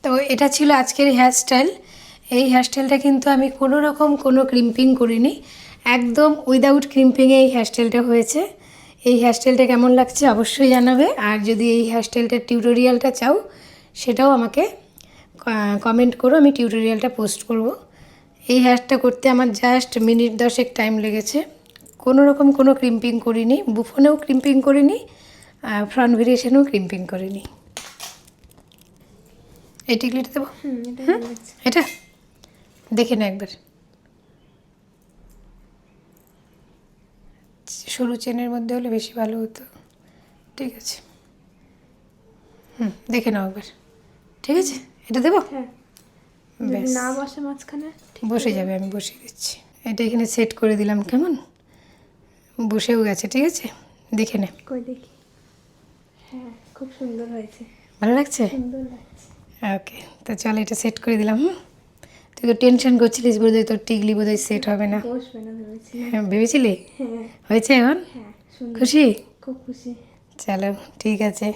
তো এটা ছিল আজকের হেয়ারস্টাইল। এই হেয়ারস্টাইলটা কিন্তু আমি কোনো রকম কোনো ক্রিম্পিং করিনি, একদম উইদাউট ক্রিম্পিংয়ে এই হেয়ারস্টাইলটা হয়েছে। এই হেয়ারস্টাইলটা কেমন লাগছে অবশ্যই জানাবে। আর যদি এই হেয়ারস্টাইলটার টিউটোরিয়ালটা চাও সেটাও আমাকে কমেন্ট করো, আমি টিউটোরিয়ালটা পোস্ট করব। এই হেয়ারটা করতে আমার জাস্ট মিনিট 10 টাইম লেগেছে। কোনো রকম কোনো ক্রিম্পিং করিনি, বুফনেও ক্রিম্পিং করিনি, ফ্রন্ট ভেরিয়েশনেও ক্রিম্পিং করিনি। এই টিকলিটা দেবো? এটা দেখে না একবার, সরু চেনের মধ্যে হলে বেশি ভালো হতো। ঠিক আছে, দেখে নাও একবার। ঠিক আছে, এটা দেবো? ব্যাস, না বসে মাঝখানে বসে যাবে, আমি বসিয়ে দিচ্ছি। এটা এখানে সেট করে দিলাম, কেমন বসেও গেছে। ঠিক আছে, দেখে নে। কই দেখি। হ্যাঁ, খুব সুন্দর হয়েছে। ভালো লাগছে? সুন্দর লাগছে। ওকে, তো চল এটা সেট করে দিলাম। তুই তো টেনশন করছিলিস বোধহয় তোর টিকলি বোধহয় সেট হবে না। বসবে না ভেবেছিলাম। হ্যাঁ, ভেবেছিলি? হ্যাঁ হয়েছে এখন? হ্যাঁ, সুন্দর। খুশি? খুব খুশি। চলো ঠিক আছে।